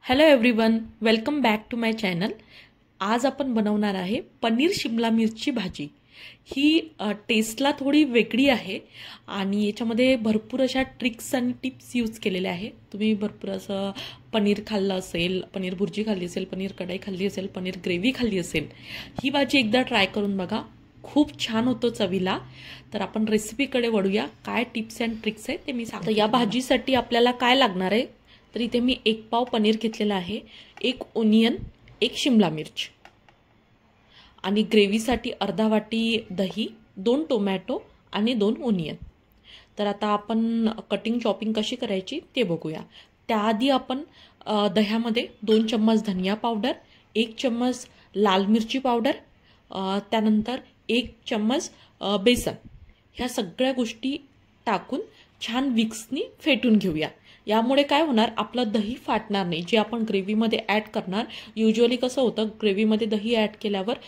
Hello everyone, welcome back to my channel. आज आपण बनवणार आहे पनीर शिमला मिरची भाजी। ही टेस्टला थोडी वेगळी आहे आणि याच्यामध्ये भरपूर अशा ट्रिक्स आणि टिप्स यूज केलेल्या आहे। तुम्ही भरपूर असं पनीर खाल्लं असेल, पनीर भुर्जी खाल्ली असेल, पनीर कढाई खाल्ली असेल, पनीर ग्रेव्ही खाल्ली असेल, ही भाजी एकदा ट्राय करून बघा, खूप छान होतो चवीला। तर आपण रेसिपीकडे वळूया। काय टिप्स अँड ट्रिक्स आहे ते मी सांगते। या भाजीसाठी आपल्याला काय लागणार आहे तर इथे मी 1 पाव पनीर घेतलेला आहे, 1 ओनियन, 1 शिमला मिर्च आणि ग्रेव्हीसाठी अर्धा वाटी दही, 2 टोमॅटो आणि 2 ओनियन। तर आता आपण कटिंग चॉपिंग कशी करायची ते बघूया। त्याआधी आपण दह्यामध्ये 2 चम्मच धनिया पावडर, 1 चम्मच लाल मिरची पावडर, त्यानंतर 1 चम्मच बेसन, ह्या सगळ्या गोष्टी टाकून छान विक्सनी फेटून घेऊया। यामुळे काय होणार, आपलं दही फाटणार नाही। जे आपण ग्रेव्हीमध्ये ॲड करणार, युजुअली कसं होतं ग्रेव्हीमध्ये दही ॲड केल्यावर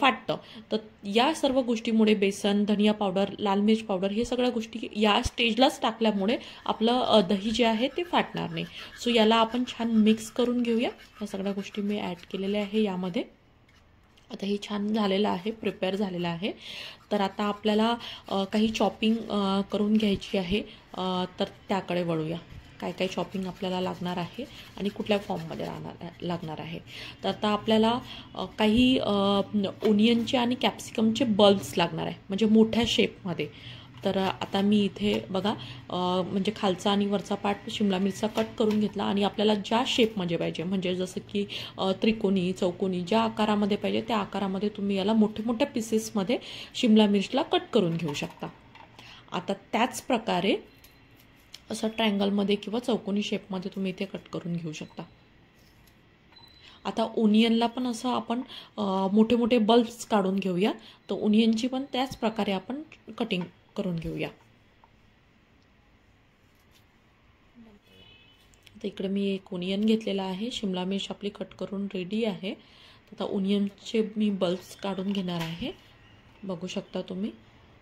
फाटतं। तर या सर्व गोष्टीमुळे बेसन, धनिया पावडर, लाल मिर्च पावडर हे सगळ्या गोष्टी या स्टेजलाच टाकल्यामुळे आपलं दही जे आहे ते फाटणार नाही। सो याला आपण छान मिक्स करून घेऊया। या सगळ्या गोष्टी मी ॲड केलेल्या आहे यामध्ये। आता हे छान झालेलं आहे, प्रिपेअर झालेलं आहे। तर आता आपल्याला काही चॉपिंग करून घ्यायची आहे, तर त्याकडे वळूया। काय काय चॉपिंग आपल्याला लागणार आहे आणि कुठल्या फॉर्ममध्ये लागणार आहे। तर आता आपल्याला काही ओनियनचे आणि कॅप्सिकमचे बल्ब्स लागणार आहे, म्हणजे मोठ्या शेपमध्ये। तर आता मी इथे बघा, म्हणजे खालचा आणि वरचा पार्ट शिमला मिरचीचा कट करून घेतला आणि आपल्याला ज्या शेपमध्ये पाहिजे, म्हणजे जसं की त्रिकोणी, चौकोनी, ज्या आकारामध्ये पाहिजे त्या आकारामध्ये तुम्ही याला मोठे मोठ्या पीसेसमध्ये शिमला मिरचीला कट करून घेऊ शकता। आता त्याच प्रकारे असं ट्रायंगलमध्ये किंवा चौकोनी शेपमध्ये तुम्ही इथे कट करून घेऊ शकता। आता ओनियनला पण असं आपण मोठे मोठे बल्ब्स काढून घेऊया। तर ओनियनची पण त्याच प्रकारे आपण कटिंग करून घेऊया। आता इकडे मी 1 ओनियन घेतलेला आहे, शिमला मिर्च आपली कट करून रेडी आहे। आता ओनियनचे मी बल्ब्स काढून घेणार आहे, बघू शकता तुम्ही,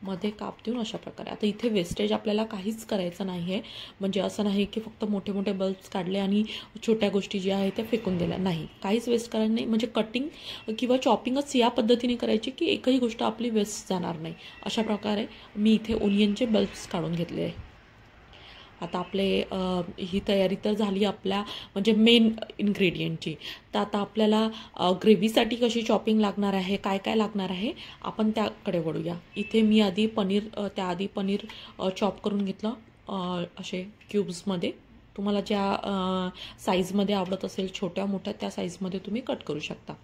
मध्ये काप देऊन अशा प्रकारे। आता इथे वेस्टेज आपल्याला काहीच करायचं नाही आहे, म्हणजे असं नाही की फक्त मोठे मोठे बल्ब्स काढले आणि छोट्या गोष्टी ज्या आहेत त्या फेकून दिल्या, नाही, काहीच वेस्ट करायचं नाही। म्हणजे कटिंग किंवा चॉपिंगच या पद्धतीने करायची की एकही गोष्ट आपली वेस्ट जाणार नाही। अशा प्रकारे मी इथे ओनियनचे बल्ब्स काढून घेतले आहे। आता आपले ही तयारी तर झाली आपल्या म्हणजे मेन इन्ग्रेडियंटची। तर आता आपल्याला ग्रेव्हीसाठी कशी चॉपिंग लागणार आहे, काय काय लागणार आहे, आपण त्याकडे वळूया। इथे मी त्याआधी पनीर चॉप करून घेतलं असे क्यूब्समध्ये। तुम्हाला ज्या साईजमध्ये आवडत असेल, छोट्या मोठ्या, त्या साईजमध्ये तुम्ही कट करू शकता।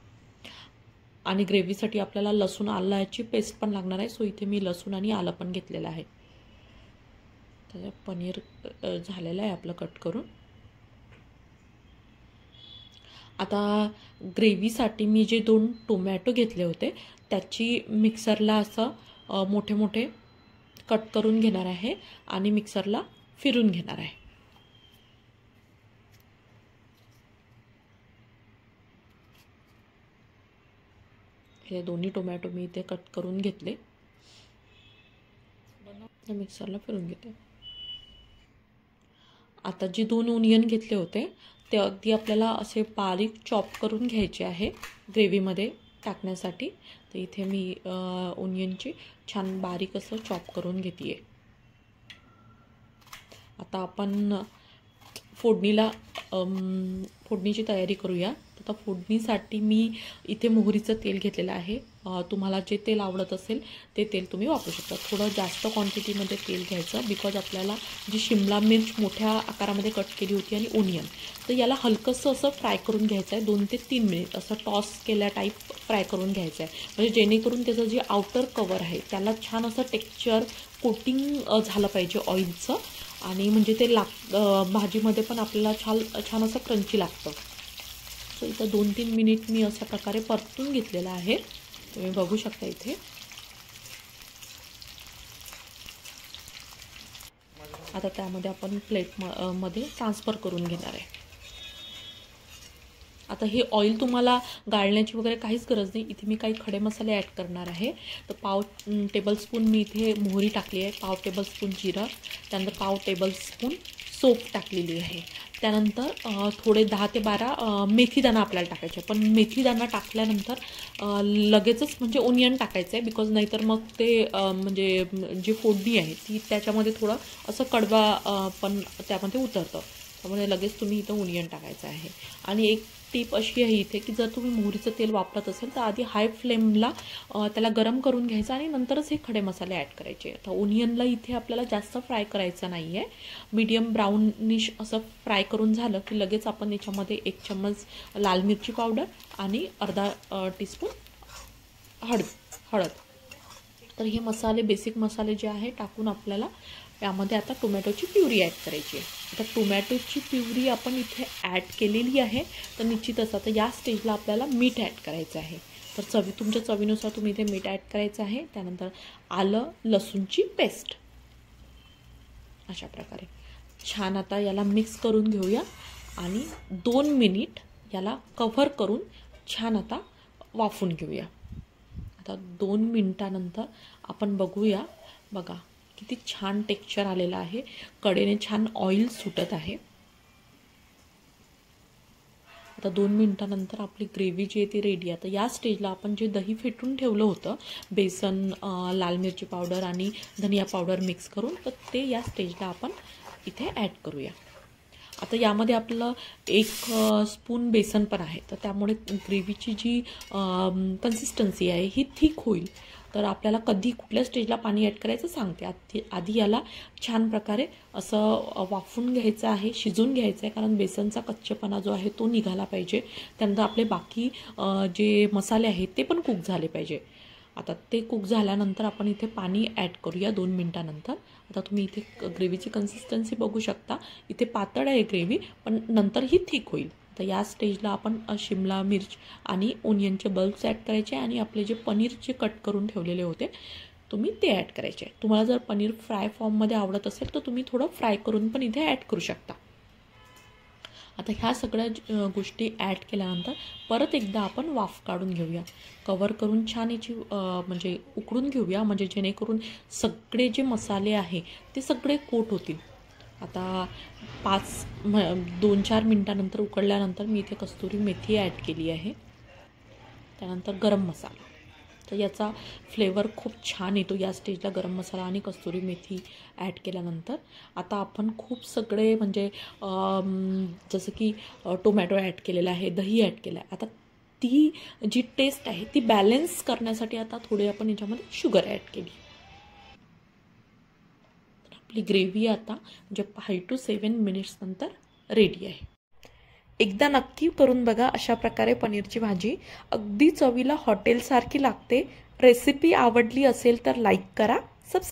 आणि ग्रेव्हीसाठी आपल्याला लसूण आल्याची पेस्ट पण लागणार आहे। सो इथे मी लसूण आणि आलं पण घेतलेलं आहे। तर पनीर झालेलं आहे आपलं कट करून। आता ग्रेव्हीसाठी मी जे 2 टोमॅटो घेतले होते त्याची मिक्सरला असं मोठे मोठे कट करून घेणार आहे आणि मिक्सरला फिरून घेणार आहे। हे दोन्ही टोमॅटो मी इथे कट करून घेतले, मिक्सरला फिरून घेते। आता जे 2 ओनियन घेतले होते ते अगदी आपल्याला असे बारीक चॉप करून घ्यायचे आहे ग्रेव्हीमध्ये टाकण्यासाठी। तर इथे मी ओनियनची छान बारीक असं चॉप करून घेते। आता आपण फोडणीची तयारी करूया। आता फोडणीसाठी मी इथे मोहरीचं तेल घेतलेलं आहे। तुम्हाला जे तेल आवडत असेल ते तेल तुम्ही वापरू शकता। थोडं जास्त क्वांटिटीमध्ये तेल घ्यायचं, बिकॉज आपल्याला जी शिमला मिर्च मोठ्या आकारामध्ये कट केली होती आणि ओनियन, तर याला हलकंसं असं फ्राय करून घ्यायचं आहे। 2 ते 3 मिनिट असं टॉस केल्या टाईप फ्राय करून घ्यायचं आहे, म्हणजे जेणेकरून त्याचं जे आउटर कवर आहे त्याला छान असं टेक्स्चर कोटिंग झालं पाहिजे ऑइलचं, आणि म्हणजे ते भाजीमध्ये पण आपल्याला छान असं क्रंची लागतं। सो इथं 2-3 मिनिट मी अशा प्रकारे परतून घेतलेलं आहे, तुम्ही बघू शकता इथे। आता त्यामध्ये आपण प्लेटमध्ये ट्रान्सफर करून घेणार आहे। आता हे ऑइल तुम्हाला गाळण्याची वगैरे काहीच गरज नाही। इथे मी काही खडे मसाले ॲड करणार आहे। तर 1 टेबलस्पून मी इथे मोहरी टाकली आहे, 1 टेबलस्पून जिरं, त्यानंतर 1 टेबलस्पून सोप टाकलेली आहे, त्यानंतर थोडे 10 ते 12 मेथीदाणा आपल्याला टाकायचे. पण मेथीदाणा टाकल्यानंतर लगेचच म्हणजे ओनियन टाकायचं आहे, बिकॉज नाहीतर मग ते म्हणजे जी फोडणी आहे ती त्याच्यामध्ये थोडं असं कडवा पण त्यामध्ये उतरतं. त्यामुळे लगेच तुम्ही इथं ओनियन टाकायचं आहे. आणि एक टिप अशी आहे इथे की जर तुम्ही मोहरीचं तेल वापरत असेल तर आधी हाय फ्लेमला त्याला गरम करून घ्यायचं आणि नंतरच हे खडे मसाले ॲड करायचे. आता ओनियनला इथे आपल्याला जास्त फ्राय करायचं नाही आहे, मीडियम ब्राउनिश असं फ्राय करून झालं की लगेच आपण याच्यामध्ये 1 चम्मच लाल मिरची पावडर आणि अर्धा टीस्पून हळद. तर हे मसाले, बेसिक मसाले जे आहे टाकून आपल्याला यामध्ये आता टोमॅटोची प्युरी ॲड करायची आहे. आता टोमॅटोची प्युरी आपण इथे ॲड केलेली आहे, तर निश्चितच आता या स्टेजला आपल्याला मीठ ॲड करायचं आहे. तर तुमच्या चवीनुसार तुम्ही इथे मीठ ॲड करायचं आहे. त्यानंतर आलं लसूणची पेस्ट अशा प्रकारे छान आता याला मिक्स करून घेऊया आणि 2 मिनिट याला कव्हर करून छान आता वाफून घेऊया. आता 2 मिनिटानंतर आपण बघूया, बघा किती छान टेक्स्चर आलेलं आहे, कडेने छान ऑइल सुटत आहे. आता 2 मिनिटानंतर आपली ग्रेव्ही जी आहे ती रेडी आहे. आता या स्टेजला आपण जे दही फेटून ठेवलं होतं, बेसन, लाल मिरची पावडर आणि धनिया पावडर मिक्स करून, तर ते या स्टेजला आपण इथे ॲड करूया. आता यामध्ये आपलं 1 स्पून बेसन पण आहे, तर त्यामुळे ग्रेव्हीची जी कन्सिस्टन्सी आहे ही थिक होईल. तर आपल्याला कधी कुठल्या स्टेजला पाणी ॲड करायचं सांगते. आधी याला छान प्रकारे असं वाफून घ्यायचं आहे, शिजून घ्यायचं आहे, कारण बेसनचा कच्चेपणा जो आहे तो निघाला पाहिजे. त्यानंतर आपले बाकी जे मसाले आहेत ते पण कुक झाले पाहिजे. आता ते कुक झाल्यानंतर आपण इथे पाणी ॲड करूया 2 मिनिटानंतर. आता तुम्ही इथे ग्रेव्हीची कन्सिस्टन्सी बघू शकता, इथे पातळ आहे ग्रेव्ही, पण नंतर ही थिक होईल. तर या स्टेजला आपण शिमला मिर्च आणि ओनियनचे बल्ब्स ॲड करायचे आणि आपले जे पनीरचे कट करून ठेवलेले होते तुम्ही ते ॲड करायचे. तुम्हाला जर पनीर फ्राय फॉर्ममध्ये आवडत असेल तर तुम्ही थोडं फ्राय करून पण इथे ॲड करू शकता. आता ह्या सगळ्या गोष्टी ॲड केल्यानंतर परत एकदा आपण वाफ काढून घेऊया, कवर करून छान याची म्हणजे उकडून घेऊया, म्हणजे जेणेकरून सगळे जे मसाले आहे ते सगळे कोट होतील. आता 2-4 मिनिटानंतर उकडल्यानंतर मी इथे कस्तुरी मेथी ॲड केली आहे. त्यानंतर गरम मसाला, तर याचा फ्लेवर खूप छान येतो या स्टेजला गरम मसाला आणि कस्तुरी मेथी ॲड केल्यानंतर. आता आपण खूप सगळे म्हणजे जसं की टोमॅटो ॲड केलेला आहे, दही ॲड केलं आहे. आता ती जी टेस्ट आहे ती बॅलन्स करण्यासाठी आता थोडी आपण याच्यामध्ये शुगर ॲड केली. तर आपली ग्रेव्ही आता म्हणजे 5 to 7 मिनिट्स नंतर रेडी आहे. एकदा नक्की करून बघा अशा प्रकारे पनीरची भाजी, अगदी चवीला हॉटेलसारखी लागते. रेसिपी आवडली असेल तर लाईक करा, सबस्क्राईब